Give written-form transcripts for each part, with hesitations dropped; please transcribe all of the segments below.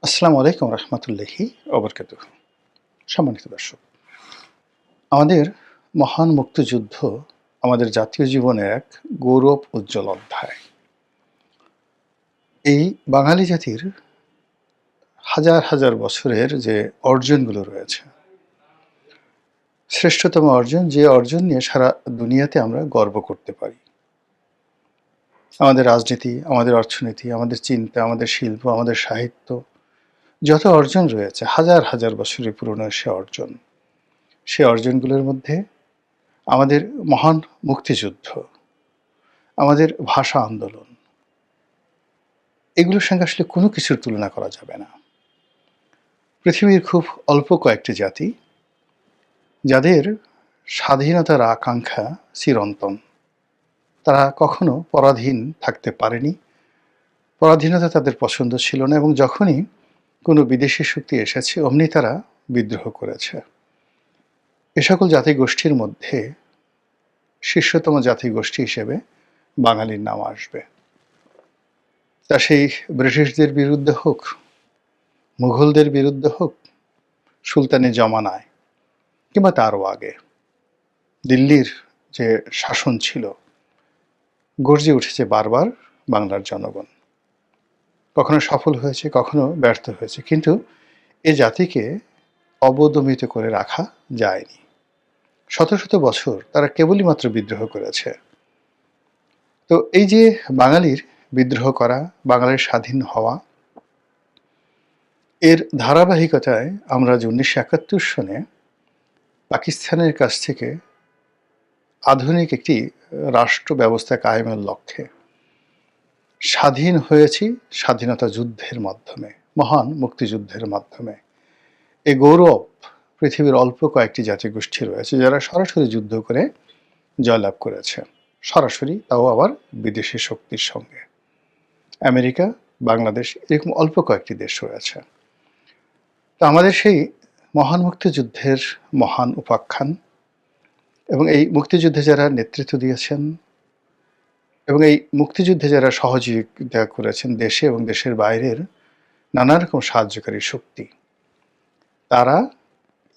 আসসালামু আলাইকুম রহমতুল্লাহি ওবরকাতুহু। সম্মানিত দর্শক, আমাদের মহান মুক্তিযুদ্ধ আমাদের জাতীয় জীবনের এক গৌরব উজ্জ্বল অধ্যায়। এই বাঙালি জাতির হাজার হাজার বছরের যে অর্জনগুলো রয়েছে, শ্রেষ্ঠতম অর্জন, যে অর্জন নিয়ে সারা দুনিয়াতে আমরা গর্ব করতে পারি। আমাদের রাজনীতি, আমাদের অর্থনীতি, আমাদের চিন্তা, আমাদের শিল্প, আমাদের সাহিত্য, যত অর্জন রয়েছে হাজার হাজার বছরের পুরনো সে অর্জনগুলোর মধ্যে আমাদের মহান মুক্তিযুদ্ধ, আমাদের ভাষা আন্দোলন, এগুলোর সঙ্গে আসলে কোনো কিছুর তুলনা করা যাবে না। পৃথিবীর খুব অল্প কয়েকটি জাতি যাদের স্বাধীনতার আকাঙ্ক্ষা চিরন্তন। তারা কখনো পরাধীন থাকতে পারেনি, পরাধীনতা তাদের পছন্দ ছিল না, এবং যখনই কোনো বিদেশি শক্তি এসেছে অমনি তারা বিদ্রোহ করেছে। এ সকল জাতিগোষ্ঠীর মধ্যে শীর্ষতম জাতিগোষ্ঠী হিসেবে বাঙালির নাম আসবে। তা সেই ব্রিটিশদের বিরুদ্ধে হোক, মুঘলদের বিরুদ্ধে হোক, সুলতানি জমানায় কিংবা তারও আগে দিল্লির যে শাসন ছিল, গর্জে উঠেছে বারবার বাংলার জনগণ। কখনো সফল হয়েছে, কখনো ব্যর্থ হয়েছে, কিন্তু এ জাতিকে অবদমিত করে রাখা যায়নি। শত শত বছর তারা কেবলই মাত্র বিদ্রোহ করেছে। তো এই যে বাঙালির বিদ্রোহ করা, বাঙালির স্বাধীন হওয়া, এর ধারাবাহিকতায় আমরা যে 1971 সনে পাকিস্তানের কাছ থেকে আধুনিক একটি রাষ্ট্র ব্যবস্থা কায়েমের লক্ষ্যে স্বাধীন হয়েছি, স্বাধীনতা যুদ্ধের মাধ্যমে, মহান মুক্তিযুদ্ধের মাধ্যমে। এ গৌরব পৃথিবীর অল্প কয়েকটি জাতিগোষ্ঠী রয়েছে যারা সরাসরি যুদ্ধ করে জয়লাভ করেছে, সরাসরি, তাও আবার বিদেশি শক্তির সঙ্গে। আমেরিকা, বাংলাদেশ, এরকম অল্প কয়েকটি দেশ রয়েছে। তো আমাদের সেই মহান মুক্তিযুদ্ধের মহান উপাখ্যান এবং এই মুক্তিযুদ্ধে যারা নেতৃত্ব দিয়েছেন এবং এই মুক্তিযুদ্ধে যারা সহযোগিতা করেছেন, দেশে এবং দেশের বাইরের নানা রকম সাহায্যকারী শক্তি, তারা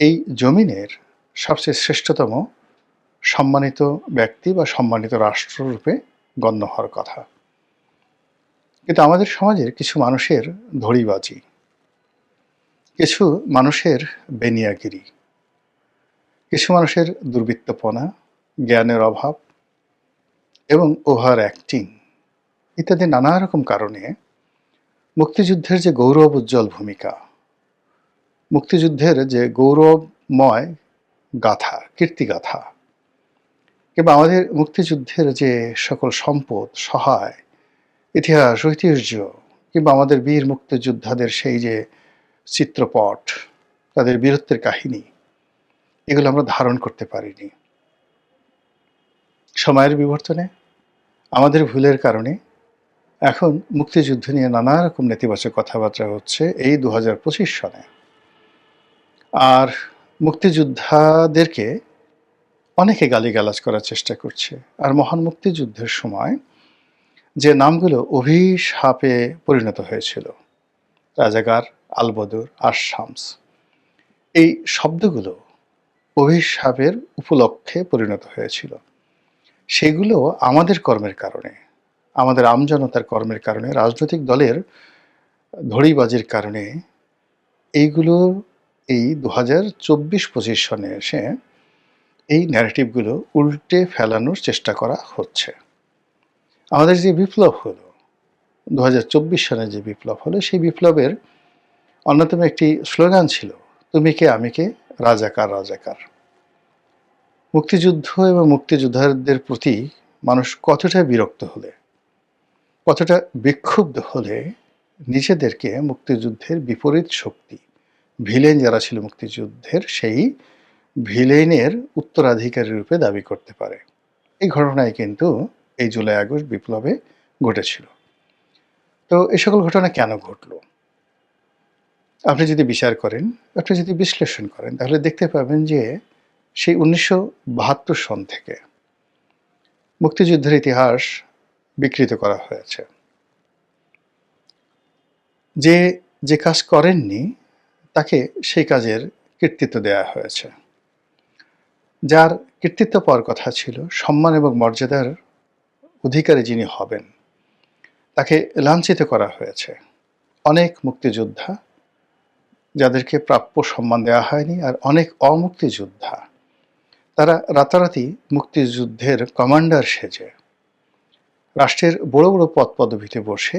এই জমিনের সবচেয়ে শ্রেষ্ঠতম সম্মানিত ব্যক্তি বা সম্মানিত রাষ্ট্ররূপে গণ্য হওয়ার কথা। কিন্তু আমাদের সমাজের কিছু মানুষের ধড়িবাজি, কিছু মানুষের বেনিয়াগিরি, কিছু মানুষের দুর্বৃত্তপনা, জ্ঞানের অভাব এবং ওভার অ্যাক্টিং ইত্যাদি নানা রকম কারণে মুক্তিযুদ্ধের যে গৌরব উজ্জ্বল ভূমিকা, মুক্তিযুদ্ধের যে গৌরবময় গাথা, কীর্তিগাথা, কিংবা আমাদের মুক্তিযুদ্ধের যে সকল সম্পদ, সহায়, ইতিহাস, ঐতিহ্য, কিংবা আমাদের বীর মুক্তিযোদ্ধাদের সেই যে চিত্রপট, তাদের বীরত্বের কাহিনী, এগুলো আমরা ধারণ করতে পারিনি। সময়ের বিবর্তনে, আমাদের ভুলের কারণে এখন মুক্তিযুদ্ধ নিয়ে নানা রকম নেতিবাচক কথাবার্তা হচ্ছে এই 2025 সনে। আর মুক্তিযোদ্ধাদেরকে অনেকে গালিগালাজ করার চেষ্টা করছে। আর মহান মুক্তিযুদ্ধের সময় যে নামগুলো অভিশাপে পরিণত হয়েছিল, রাজাকার, আলবদর, আশামস, এই শব্দগুলো অভিশাপের উপলক্ষে পরিণত হয়েছিল। সেগুলো আমাদের কর্মের কারণে, আমাদের আমজনতার কর্মের কারণে, রাজনৈতিক দলের ধড়িবাজির কারণে এইগুলো এই 2024-25 সনে এসে এই ন্যারেটিভগুলো উল্টে ফেলানোর চেষ্টা করা হচ্ছে। আমাদের যে বিপ্লব হলো, 2024 সনে যে বিপ্লব হলো, সেই বিপ্লবের অন্যতম একটি স্লোগান ছিল, তুমি কে আমি কে, রাজাকার রাজাকার। মুক্তিযুদ্ধ এবং মুক্তিযোদ্ধাদের প্রতি মানুষ কতটা বিরক্ত হলে, কতটা বিক্ষুব্ধ হলে নিজেদেরকে মুক্তিযুদ্ধের বিপরীত শক্তি, ভিলেন যারা ছিল মুক্তিযুদ্ধের, সেই ভিলেনের উত্তরাধিকারী রূপে দাবি করতে পারে। এই ঘটনায় কিন্তু এই জুলাই আগস্ট বিপ্লবে ঘটেছিল। তো এই সকল ঘটনা কেন ঘটলো, আপনি যদি বিচার করেন, আপনি যদি বিশ্লেষণ করেন, তাহলে দেখতে পাবেন যে সেই 1972 সন থেকে মুক্তিযুদ্ধের ইতিহাস বিকৃত করা হয়েছে। যে যে কাজ করেননি তাকে সেই কাজের কৃতিত্ব দেয়া হয়েছে। যার কৃতিত্ব পাওয়ার কথা ছিল, সম্মান এবং মর্যাদার অধিকারী যিনি হবেন, তাকে লাঞ্ছিত করা হয়েছে। অনেক মুক্তিযোদ্ধা যাদেরকে প্রাপ্য সম্মান দেওয়া হয়নি, আর অনেক অমুক্তিযোদ্ধা তারা রাতারাতি মুক্তিযুদ্ধের কমান্ডার সেজে রাষ্ট্রের বড় বড় পদ পদবিতে বসে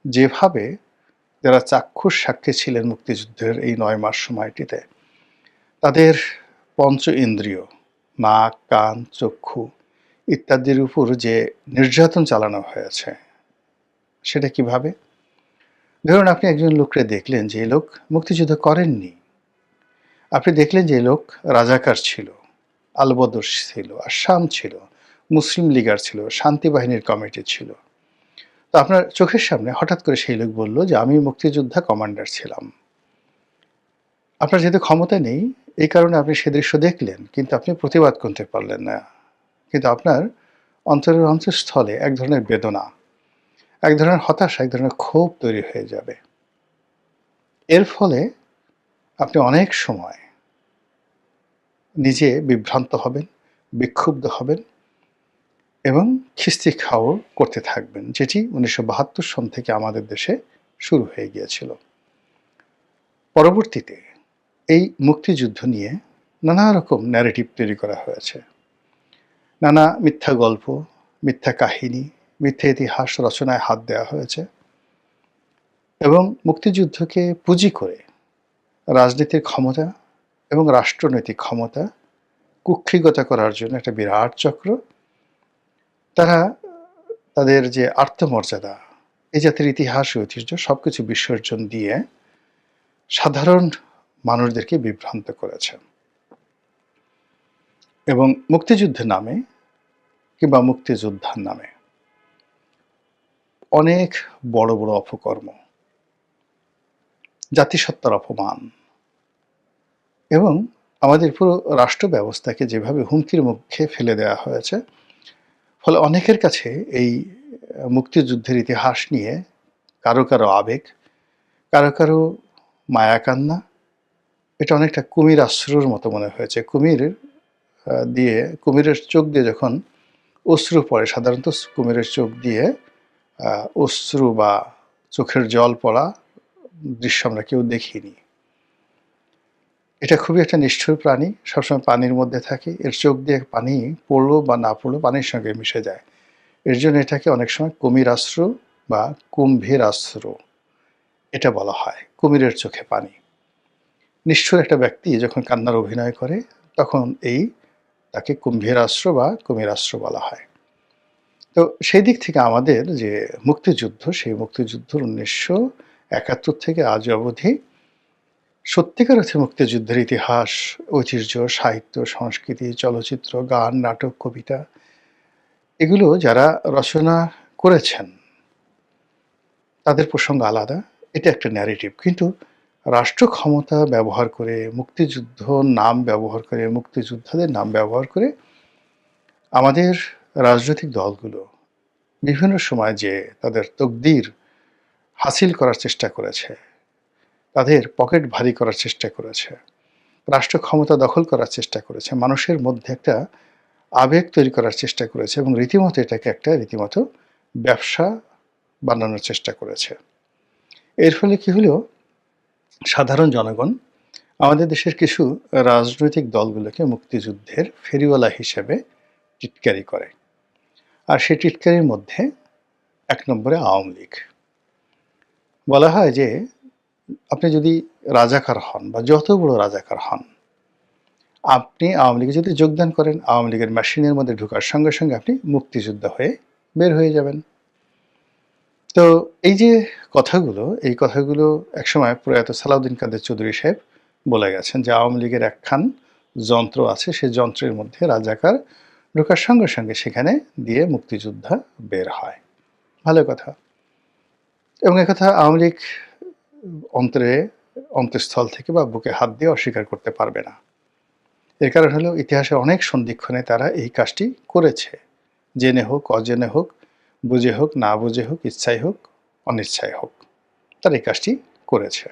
যেভাবে যারা চাক্ষুষ সাক্ষী ছিলেন মুক্তিযুদ্ধের এই ৯ মাস সময়টিতে, তাদের পঞ্চ ইন্দ্রিয় নাক, কান, চক্ষু ইত্যাদির উপর যে নির্যাতন চালানো হয়েছে, সেটা কিভাবে? ধরুন, আপনি একজন লোককে দেখলেন যে এই লোক মুক্তিযুদ্ধ করেননি। আপনি দেখলেন যে এই লোক রাজাকার ছিল, আলবদর ছিল, আসাম ছিল, মুসলিম লীগার ছিল, শান্তি বাহিনীর কমিটি ছিল। তো আপনার চোখের সামনে হঠাৎ করে সেই লোক বলল যে আমি মুক্তিযোদ্ধা কমান্ডার ছিলাম। আপনার যেহেতু ক্ষমতা নেই, এই কারণে আপনি সে দৃশ্য দেখলেন, কিন্তু আপনি প্রতিবাদ করতে পারলেন না। কিন্তু আপনার অন্তরের অন্তঃস্থলে এক ধরনের বেদনা, এক ধরনের হতাশা, এক ধরনের ক্ষোভ তৈরি হয়ে যাবে। এর ফলে আপনি অনেক সময় নিজে বিভ্রান্ত হবেন, বিক্ষুব্ধ হবেন এবং খিস্তি খাও করতে থাকবেন, যেটি ১৯৭২ সন থেকে আমাদের দেশে শুরু হয়ে গিয়েছিল। পরবর্তীতে এই মুক্তিযুদ্ধ নিয়ে নানা রকম ন্যারেটিভ তৈরি করা হয়েছে। নানা মিথ্যা গল্প, মিথ্যা কাহিনী, মিথ্যা ইতিহাস রচনায় হাত দেওয়া হয়েছে এবং মুক্তিযুদ্ধকে পুঁজি করে রাজনীতির ক্ষমতা এবং রাষ্ট্রনৈতিক ক্ষমতা কুক্ষিগত করার জন্য একটা বিরাট চক্র। তারা তাদের যে আত্মমর্যাদা, এই জাতির ইতিহাস ও ঐতিহ্য সবকিছু বিসর্জন দিয়ে সাধারণ মানুষদেরকে বিভ্রান্ত করেছে এবং মুক্তিযুদ্ধের নামে কিংবা মুক্তিযোদ্ধার নামে অনেক বড় বড় অপকর্ম, জাতিসত্তার অপমান এবং আমাদের পুরো রাষ্ট্র ব্যবস্থাকে যেভাবে হুমকির মুখে ফেলে দেওয়া হয়েছে, ফলে অনেকের কাছে এই মুক্তিযুদ্ধের ইতিহাস নিয়ে কারো কারো আবেগ, কারো কারো মায়াকান্না, এটা অনেকটা কুমির আশ্রুর মতো মনে হয়েছে। কুমিরের চোখ দিয়ে যখন অশ্রু পড়ে, সাধারণত কুমিরের চোখ দিয়ে অশ্রু বা চোখের জল পড়া দৃশ্য আমরা কেউ দেখিনি। এটা খুবই একটা নিষ্ঠুর প্রাণী, সবসময় পানির মধ্যে থাকে। এর চোখ দিয়ে পানি পড়লো বা না পড়লো পানির সঙ্গে মিশে যায়। এর জন্য এটাকে অনেক সময় কুমির আশ্রু বা কুম্ভীর আশ্রু এটা বলা হয়। কুমিরের চোখে পানি। নিষ্ঠুর একটা ব্যক্তি যখন কান্নার অভিনয় করে, তখন তাকে কুম্ভীরাশ্রু বা কুমিরাশ্রু বলা হয়। তো সেই দিক থেকে আমাদের যে মুক্তিযুদ্ধ, সেই মুক্তিযুদ্ধ ১৯৭১ থেকে আজ অবধি সত্যিকার অর্থে মুক্তিযুদ্ধের ইতিহাস, ঐতিহ্য, সাহিত্য, সংস্কৃতি, চলচ্চিত্র, গান, নাটক, কবিতা, এগুলো যারা রচনা করেছেন তাদের প্রসঙ্গ আলাদা। এটা একটা ন্যারেটিভ। কিন্তু রাষ্ট্র ক্ষমতা ব্যবহার করে, মুক্তিযুদ্ধ নাম ব্যবহার করে, মুক্তিযোদ্ধাদের নাম ব্যবহার করে আমাদের রাজনৈতিক দলগুলো বিভিন্ন সময় যে তাদের তকদির হাসিল করার চেষ্টা করেছে, তাদের পকেট ভারী করার চেষ্টা করেছে, রাষ্ট্র ক্ষমতা দখল করার চেষ্টা করেছে, মানুষের মধ্যে একটা আবেগ তৈরি করার চেষ্টা করেছে এবং রীতিমতো এটাকে একটা রীতিমতো ব্যবসা বানানোর চেষ্টা করেছে। এর ফলে কি হলো, সাধারণ জনগণ আমাদের দেশের কিছু রাজনৈতিক দলগুলোকে মুক্তিযুদ্ধের ফেরিওয়ালা হিসেবে টিটকারি করে। আর সেই টিটকারির মধ্যে ১ নম্বরে আওয়ামী লীগ। বলা হয় যে আপনি যদি রাজাকার হন বা যত বড় রাজাকার হন, আপনি আওয়ামী লীগে যদি যোগদান করেন, আওয়ামী লীগের মেশিনের মধ্যে ঢোকার সঙ্গে সঙ্গে আপনি মুক্তিযোদ্ধা হয়ে বের হয়ে যাবেন। তো এই যে এই কথাগুলো একসময় প্রয়াত সালাউদ্দিন কাদের চৌধুরী সাহেব বলে গেছেন যে আওয়ামী লীগের একখান যন্ত্র আছে, সেই যন্ত্রের মধ্যে রাজাকার ঢোকার সঙ্গে সঙ্গে সেখানে দিয়ে মুক্তিযোদ্ধা বের হয়। ভালো কথা। এবং একথা আওয়ামী লীগ অন্তঃস্থল থেকে বা বুকে হাত দিয়ে অস্বীকার করতে পারবে না। এর কারণ হলো ইতিহাসের অনেক সন্ধিক্ষণে তারা এই কাজটি করেছে। জেনে হোক, অজেনে হোক, বুঝে হোক, না বুঝে হোক, ইচ্ছায় হোক, অনিচ্ছায় হোক, তারা এই কাজটি করেছে।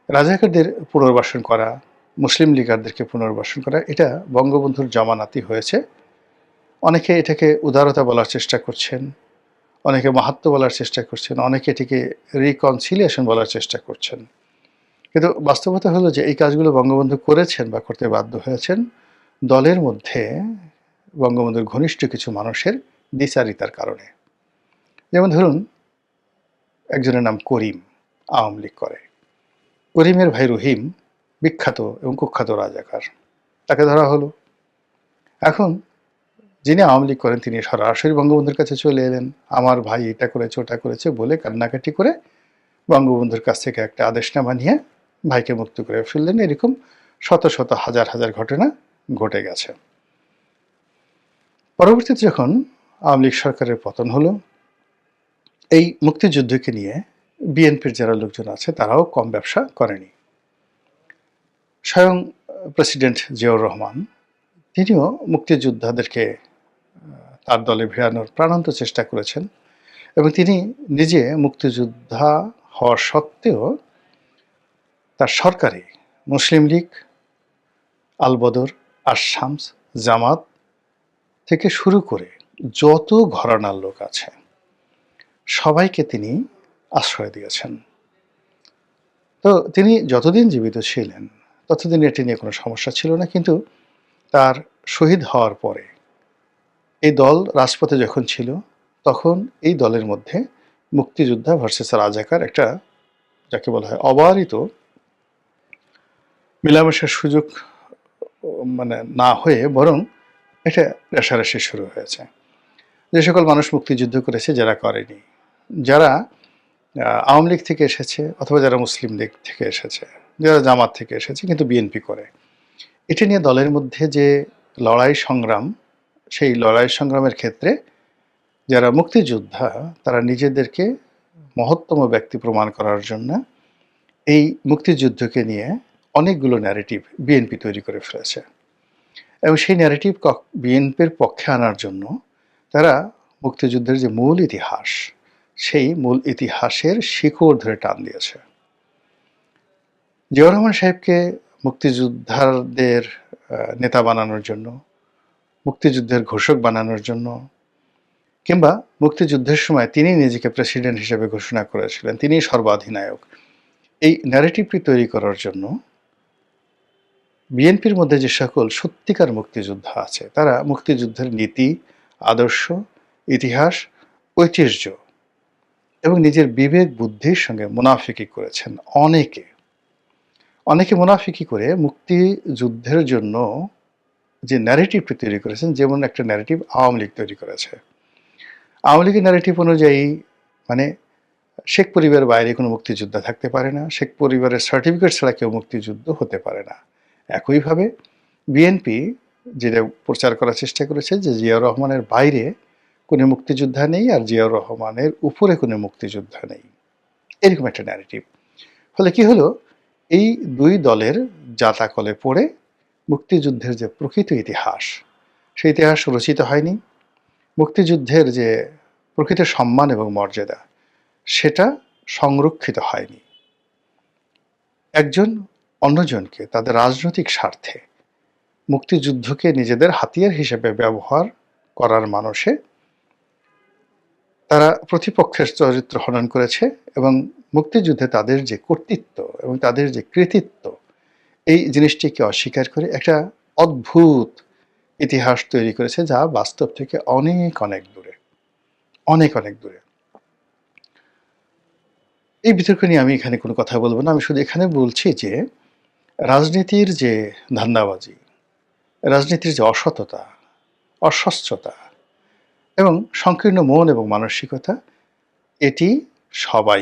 রাজাকারদের পুনর্বাসন করা, মুসলিম লীগারদেরকে পুনর্বাসন করা, এটা বঙ্গবন্ধুর জামানাতেই হয়েছে। অনেকে এটাকে উদারতা বলার চেষ্টা করছেন, অনেকে মাহাত্ম্য বলার চেষ্টা করছেন, অনেকে এটিকে রিকনসিলিয়েশন বলার চেষ্টা করছেন। কিন্তু বাস্তবতা হলো যে এই কাজগুলো বঙ্গবন্ধু করেছেন বা করতে বাধ্য হয়েছেন দলের মধ্যে বঙ্গবন্ধুর ঘনিষ্ঠ কিছু মানুষের দ্বিচারিতার কারণে। যেমন ধরুন, একজনের নাম করিম, আওয়ামী লীগ করে। করিমের ভাই রহিম বিখ্যাত এবং কুখ্যাত রাজাকার, তাকে ধরা হলো। এখন যিনি আওয়ামী লীগ করেন তিনি সরাসরি বঙ্গবন্ধুর কাছে চলে এলেন, আমার ভাই এটা করেছে ওটা করেছে বলে কান্নাকাটি করে বঙ্গবন্ধুর কাছ থেকে একটা আদেশনামা নিয়ে ভাইকে মুক্ত করে ফেললেন। এরকম শত শত হাজার হাজার ঘটনা ঘটে গেছে। পরবর্তীতে যখন আওয়ামী লীগ সরকারের পতন হলো, এই মুক্তিযুদ্ধকে নিয়ে বিএনপির যারা লোকজন আছে তারাও কম ব্যবসা করেনি। স্বয়ং প্রেসিডেন্ট জিয়াউর রহমান তিনিও মুক্তিযোদ্ধাদেরকে তার দলে ভিড়ানোর প্রাণান্ত চেষ্টা করেছেন এবং তিনি নিজে মুক্তিযোদ্ধা হওয়া সত্ত্বেও তার সরকারে মুসলিম লীগ, আলবদর, আশামস, জামাত থেকে শুরু করে যত ঘরানার লোক আছে সবাইকে তিনি আশ্রয় দিয়েছেন। তো তিনি যতদিন জীবিত ছিলেন ততদিন এটি নিয়ে কোনো সমস্যা ছিল না, কিন্তু তার শহীদ হওয়ার পরে এই দল রাজপথে যখন ছিল তখন এই দলের মধ্যে মুক্তিযোদ্ধা ভার্সেস রাজাকার একটা, যাকে বলা হয় অবারিত মেলামেশার সুযোগ মানে না হয়ে বরং এটা রেষারেষি শুরু হয়েছে। যে সকল মানুষ মুক্তিযুদ্ধ করেছে, যারা করেনি, যারা আওয়ামী লীগ থেকে এসেছে অথবা যারা মুসলিম লীগ থেকে এসেছে, যারা জামাত থেকে এসেছে কিন্তু বিএনপি করে, এটা নিয়ে দলের মধ্যে যে লড়াই সংগ্রাম, সেই লড়াই সংগ্রামের ক্ষেত্রে যারা মুক্তিযোদ্ধা তারা নিজেদেরকে মহত্তম ব্যক্তি প্রমাণ করার জন্য এই মুক্তিযুদ্ধকে নিয়ে অনেকগুলো ন্যারেটিভ বিএনপি তৈরি করে ফেলেছে এবং সেই ন্যারেটিভ বিএনপির পক্ষে আনার জন্য তারা মুক্তিযুদ্ধের যে মূল ইতিহাস, সেই মূল ইতিহাসের শিকড় ধরে টান দিয়েছে। জিয়াউর রহমান সাহেবকে মুক্তিযোদ্ধাদের নেতা বানানোর জন্য, মুক্তিযুদ্ধের ঘোষক বানানোর জন্য, কিংবা মুক্তিযুদ্ধের সময় তিনি নিজেকে প্রেসিডেন্ট হিসেবে ঘোষণা করেছিলেন, তিনি সর্বাধিনায়ক, এই ন্যারেটিভটি তৈরি করার জন্য বিএনপির মধ্যে যে সকল সত্যিকার মুক্তিযোদ্ধা আছে তারা মুক্তিযুদ্ধের নীতি, আদর্শ, ইতিহাস, ঐতিহ্য এবং নিজের বিবেক বুদ্ধির সঙ্গে মুনাফিকি করেছেন। অনেকে অনেকে মুনাফিকি করে মুক্তিযুদ্ধের জন্য যে ন্যারেটিভটি তৈরি করেছেন, যেমন একটা ন্যারেটিভ আওয়ামী লীগ তৈরি করেছে। আওয়ামী লীগের ন্যারেটিভ অনুযায়ী মানে শেখ পরিবারের বাইরে কোনো মুক্তিযোদ্ধা থাকতে পারে না, শেখ পরিবারের সার্টিফিকেট ছাড়া কেউ মুক্তিযুদ্ধ হতে পারে না। একইভাবে বিএনপি যেটা প্রচার করার চেষ্টা করেছে যে জিয়াউর রহমানের বাইরে কোনো মুক্তিযোদ্ধা নেই আর জিয়াউর রহমানের উপরে কোনো মুক্তিযোদ্ধা নেই, এরকম একটা ন্যারেটিভ। ফলে কি হলো, এই দুই দলের জাতাকলে পড়ে মুক্তিযুদ্ধের যে প্রকৃত ইতিহাস, সেই ইতিহাস রচিত হয়নি। মুক্তিযুদ্ধের যে প্রকৃত সম্মান এবং মর্যাদা, সেটা সংরক্ষিত হয়নি। একজন অন্যজনকে তাদের রাজনৈতিক স্বার্থে মুক্তিযুদ্ধকে নিজেদের হাতিয়ার হিসেবে ব্যবহার করার মানসে তারা প্রতিপক্ষের চরিত্র হনন করেছে এবং মুক্তিযুদ্ধে তাদের যে কর্তৃত্ব এবং তাদের যে কৃতিত্ব, এই জিনিসটিকে অস্বীকার করে একটা অদ্ভুত ইতিহাস তৈরি করেছে যা বাস্তব থেকে অনেক অনেক দূরে, অনেক অনেক দূরে। এই বিতর্ক নিয়ে আমি এখানে কোনো কথা বলবো না। আমি শুধু এখানে বলছি যে রাজনীতির যে ধান্দাবাজি, রাজনীতির যে অসততা, অস্বচ্ছতা এবং সংকীর্ণ মন এবং মানসিকতা, এটি সবাই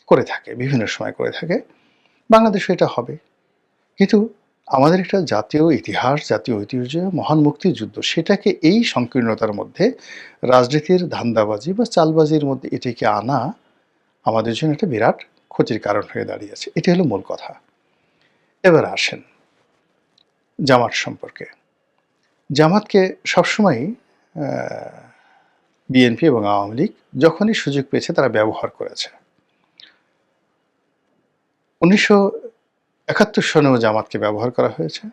করে থাকে, বিভিন্ন সময় করে থাকে। বাংলাদেশে এটা হবে, কিন্তু আমাদের একটা জাতীয় ইতিহাস, জাতীয় ঐতিহ্য, মহান মুক্তিযুদ্ধ, সেটাকে এই সংকীর্ণতার মধ্যে রাজনীতির ধান্দাবাজি বা চালবাজির মধ্যে এটিকে আনা আমাদের জন্য একটা বিরাট ক্ষতির কারণ হয়ে দাঁড়িয়েছে। এটি হলো মূল কথা। এবার আসেন জামাত সম্পর্কে। জামাতকে সবসময়ই বিএনপি এবং আওয়ামী লীগ যখনই সুযোগ পেয়েছে তারা ব্যবহার করেছে। 1971 সনেও জামাতকে ব্যবহার করা হয়েছে।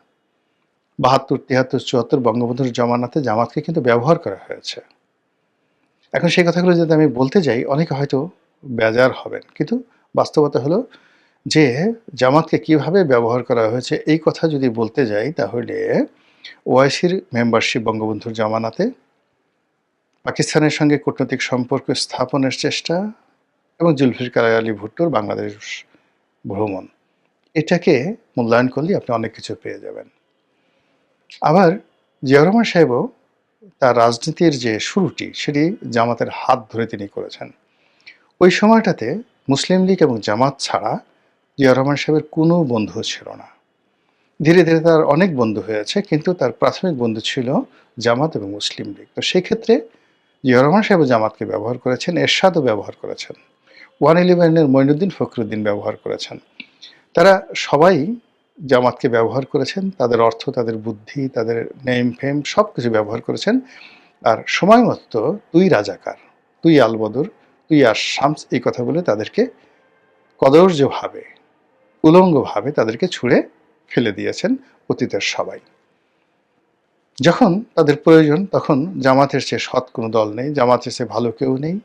৭২, ৭৩, ৭৪ বঙ্গবন্ধুর জমানাতে জামাতকে কিন্তু ব্যবহার করা হয়েছে। এখন সেই কথাগুলো যদি আমি বলতে যাই, অনেকে হয়তো বেজার হবেন। কিন্তু বাস্তবতা হলো যে জামাতকে কিভাবে ব্যবহার করা হয়েছে এই কথা যদি বলতে যাই, তাহলে ওআইসির মেম্বারশিপ বঙ্গবন্ধুর জমানাতে, পাকিস্তানের সঙ্গে কূটনৈতিক সম্পর্ক স্থাপনের চেষ্টা এবং জুলফিকার আলী ভুট্টোর বাংলাদেশ ভ্রমণ, এটাকে মূল্যায়ন করলেই আপনি অনেক কিছু পেয়ে যাবেন। আবার জিয়াউর রহমান সাহেবও তার রাজনীতির যে শুরুটি, সেটি জামাতের হাত ধরে তিনি করেছেন। ওই সময়টাতে মুসলিম লীগ এবং জামাত ছাড়া জিয়াউর রহমান সাহেবের কোনো বন্ধু ছিল না। ধীরে ধীরে তার অনেক বন্ধু হয়েছে, কিন্তু তার প্রাথমিক বন্ধু ছিল জামাত এবং মুসলিম লীগ। তো সেই ক্ষেত্রে জিয়াউর রহমান সাহেব জামাতকে ব্যবহার করেছেন, এরশাদও ব্যবহার করেছেন, 111-এর মঈনুদ্দিন ফখরুদ্দিন ব্যবহার করেছেন। তারা সবাই জামাতকে ব্যবহার করেছেন, তাদের অর্থ, তাদের বুদ্ধি, তাদের নেম ফেম সব কিছু ব্যবহার করেছেন। আর সময় মতো তুই রাজাকার, তুই আলবদর, তুই আর শামস, এই কথা বলে তাদেরকে কদর্যভাবে, উলঙ্গভাবে তাদেরকে ছুঁড়ে ফেলে দিয়েছেন অতীতের সবাই। যখন তাদের প্রয়োজন, তখন জামাতের চেয়ে সৎ কোনো দল নেই, জামাতের চেয়ে ভালো কেউ নেই।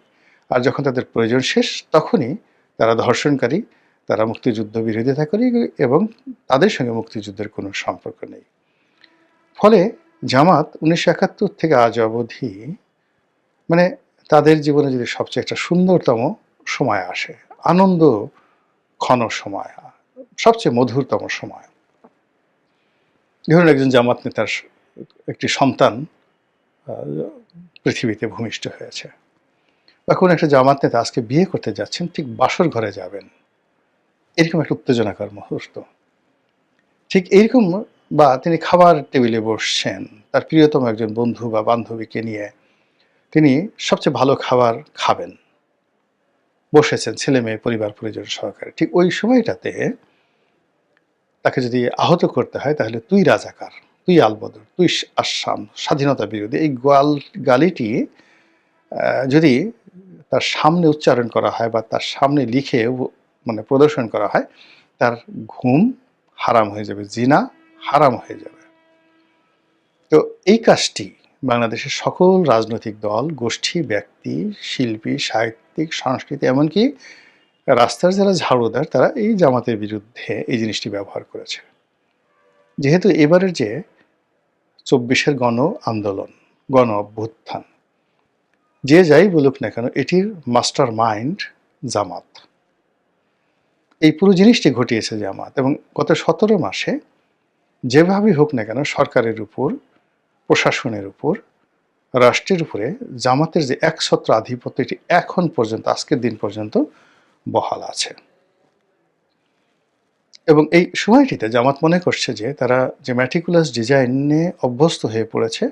আর যখন তাদের প্রয়োজন শেষ, তখনই তারা ধর্ষণকারী, তারা মুক্তিযুদ্ধ বিরোধিতা করে এবং তাদের সঙ্গে মুক্তিযুদ্ধের কোনো সম্পর্ক নেই। ফলে জামাত 1971 থেকে আজ অবধি, মানে তাদের জীবনে যদি সবচেয়ে একটা সুন্দরতম সময় আসে, আনন্দ ঘন সময়, সবচেয়ে মধুরতম সময়। ধরুন একজন জামাত নেতার একটি সন্তান পৃথিবীতে ভূমিষ্ঠ হয়েছে, বা কোনো একটা জামাত নেতা আজকে বিয়ে করতে যাচ্ছেন, ঠিক বাসর ঘরে যাবেন, এরকম একটা উত্তেজনাকর মুহূর্ত। ঠিক এইরকম, বা তিনি খাবার টেবিলে বসছেন, তার প্রিয়তম একজন বন্ধু বা বান্ধবীকে নিয়ে তিনি সবচেয়ে ভালো খাবার খাবেন, বসেছেন ছেলে মেয়ে পরিবার পরিজন সহকারে। ঠিক ওই সময়টাতে তাকে যদি আহত করতে হয়, তাহলে তুই রাজাকার, তুই আলবদর, তুই আসাম, স্বাধীনতা বিরোধী, এই গালিটি যদি তার সামনে উচ্চারণ করা হয় বা তার সামনে লিখে মানে প্রদর্শন করা হয়, তার ঘুম হারাম হয়ে যাবে, জিনা হারাম হয়ে যাবে। তো এই কাজটি বাংলাদেশের সকল রাজনৈতিক দল, গোষ্ঠী, ব্যক্তি, শিল্পী, সাহিত্যিক, সংস্কৃতি, এমনকি রাস্তার যারা ঝাড়ুদার, তারা এই জামাতের বিরুদ্ধে এই জিনিসটি ব্যবহার করেছে। যেহেতু এবারের যে 24-এর গণ আন্দোলন, গণ অভ্যুত্থান, যে যাই বলুক না কেন, এটির মাস্টার মাইন্ড জামাত। এই পুরো জিনিসটি ঘটিয়েছে জামাত, এবং গত 17 মাসে যেভাবেই হোক না কেন সরকারের উপর, প্রশাসনের উপর, রাষ্ট্রের উপরে জামাতের যে একছত্র আধিপত্য, এটি এখন পর্যন্ত, আজকের দিন পর্যন্ত বহাল আছে। এবং এই সময়টিতে জামাত মনে করছে যে তারা যে ম্যাটিকুলাস ডিজাইনে অভ্যস্ত হয়ে পড়েছে,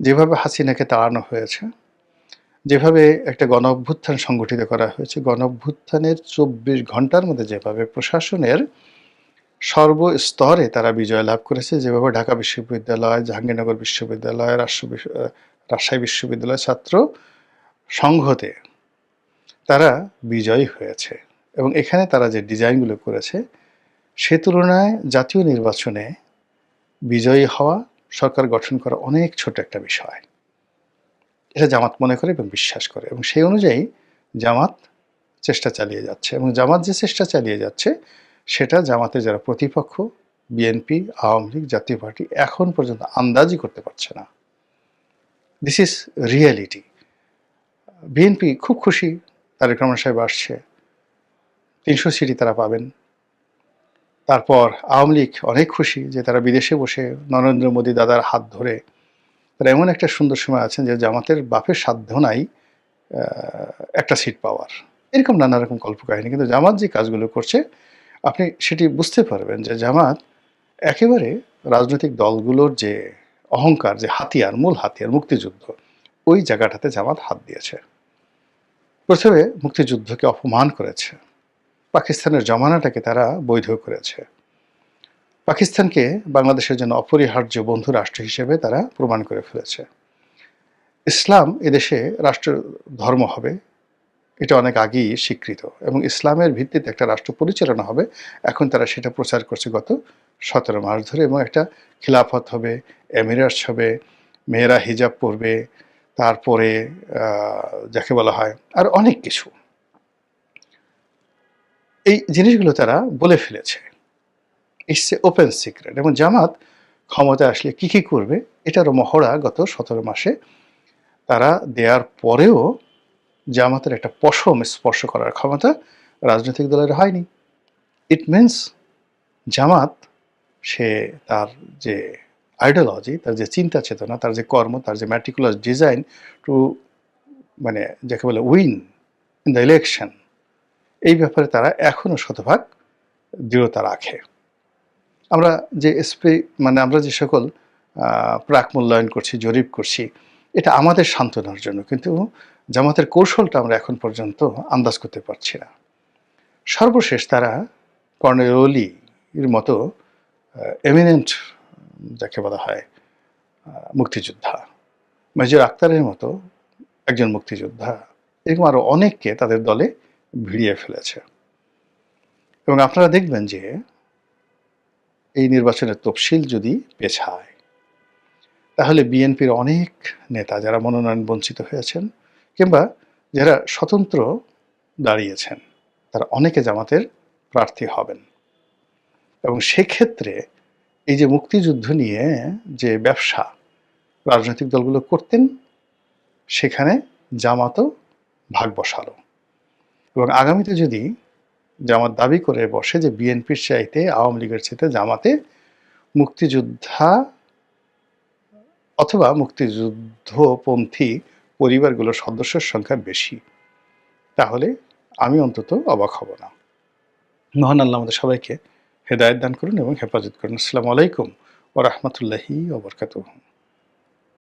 যেভাবে হাসিনাকে তাড়ানো হয়েছে, যেভাবে একটা গণ অভ্যুত্থান সংগঠিত করা হয়েছে, গণ অভ্যুত্থানের 24 ঘন্টার মধ্যে যেভাবে প্রশাসনের সর্বস্তরে তারা বিজয় লাভ করেছে, যেভাবে ঢাকা বিশ্ববিদ্যালয়, জাহাঙ্গীরনগর বিশ্ববিদ্যালয়, রাজশাহী বিশ্ববিদ্যালয় ছাত্র সংঘতে তারা বিজয়ী হয়েছে, এবং এখানে তারা যে ডিজাইনগুলো করেছে, সে তুলনায় জাতীয় নির্বাচনে বিজয়ী হওয়া, সরকার গঠন করা অনেক ছোট একটা বিষয়। এটা জামাত মনে করে এবং বিশ্বাস করে, এবং সেই অনুযায়ী জামাত চেষ্টা চালিয়ে যাচ্ছে। এবং জামাত যে চেষ্টা চালিয়ে যাচ্ছে, সেটা জামাতের যারা প্রতিপক্ষ, বিএনপি, আওয়ামী লীগ, জাতীয় পার্টি, এখন পর্যন্ত আন্দাজই করতে পারছে না। This is reality. বিএনপি খুব খুশি তারেক রহমান সাহেব আসছে, 300 সিটই তারা পাবেন। তারপর আওয়ামী লীগ অনেক খুশি যে তারা বিদেশে বসে নরেন্দ্র মোদী দাদার হাত ধরে তারা এমন একটা সুন্দর সময় আছেন যে জামাতের বাপের সাধ্য নাই একটা সিট পাওয়ার। এরকম নানা রকম কল্পকাহিনী। কিন্তু জামাত যে কাজগুলো করছে, আপনি সেটি বুঝতে পারবেন যে জামাত একেবারে রাজনৈতিক দলগুলোর যে অহংকার, যে হাতিয়ার, মূল হাতিয়ার মুক্তিযুদ্ধ, ওই জায়গাটাতে জামাত হাত দিয়েছে। প্রথমে মুক্তিযুদ্ধকে অপমান করেছে, পাকিস্তানের জমানাটাকে তারা বৈধ করেছে, পাকিস্তানকে বাংলাদেশের জন্য অপরিহার্য বন্ধু রাষ্ট্র হিসেবে তারা প্রমাণ করে ফেলেছে। ইসলাম এদেশে রাষ্ট্র ধর্ম হবে, এটা অনেক আগেই স্বীকৃত এবং ইসলামের ভিত্তিতে একটা রাষ্ট্র পরিচালনা হবে। এখন তারা সেটা প্রচার করছে গত ১৭ মাস ধরে এবং একটা খিলাফত হবে, এমিরেটস হবে, মেয়েরা হিজাব পরবে, তারপরে যাকে বলা হয় আর অনেক কিছু। এই জিনিসগুলো তারা বলে ফেলেছে। ইটস এ ওপেন সিক্রেট এবং জামাত ক্ষমতায় আসলে কী করবে এটারও মহড়া গত ১৭ মাসে তারা দেওয়ার পরেও জামাতের একটা পশম স্পর্শ করার ক্ষমতা রাজনৈতিক দলের হয়নি। ইট মিনস জামাত সে তার যে আইডিওলজি, তার যে চিন্তা চেতনা, তার যে কর্ম, তার যে ম্যাটিকুলাস ডিজাইন টু মানে যাকে বলে উইন ইন দ্য ইলেকশন, এই ব্যাপারে তারা এখনও শতভাগ দৃঢ়তা রাখে। আমরা যে আমরা যে সকল প্রাক মূল্যায়ন করছি, জরিপ করছি, এটা আমাদের সান্ত্বনার জন্য, কিন্তু জামাতের কৌশলটা আমরা এখন পর্যন্ত আন্দাজ করতে পারছি না। সর্বশেষ তারা কর্নেল ওলির মতো এমিনেন্ট যাকে বলা হয় মুক্তিযোদ্ধা, মেজর আক্তারের মতো একজন মুক্তিযোদ্ধা, এরকম আরও অনেককে তাদের দলে ভিড়িয়ে ফেলেছে। এবং আপনারা দেখবেন যে এই নির্বাচনের তফসিল যদি পেছায়, তাহলে বিএনপির অনেক নেতা যারা মনোনয়ন বঞ্চিত হয়েছেন কিংবা যারা স্বতন্ত্র দাঁড়িয়েছেন, তারা অনেকে জামাতের প্রার্থী হবেন। এবং সেক্ষেত্রে এই যে মুক্তিযুদ্ধ নিয়ে যে ব্যবসা রাজনৈতিক দলগুলো করতেন, সেখানে জামাতও ভাগ বসালো। এবং আগামীতে যদি জামাত দাবি করে বসে যে বিএনপির চাইতে, আওয়ামী লীগের চাইতে জামাতে মুক্তিযোদ্ধা অথবা মুক্তিযুদ্ধপন্থী পরিবারগুলোর সদস্যের সংখ্যা বেশি, তাহলে আমি অন্তত অবাক হব না। মহান আল্লাহ আমাদের সবাইকে হেদায়েত দান করুন এবং হেফাজত করুন। আসসালামু আলাইকুম ওয়া রাহমাতুল্লাহি ওয়া বারাকাতুহু।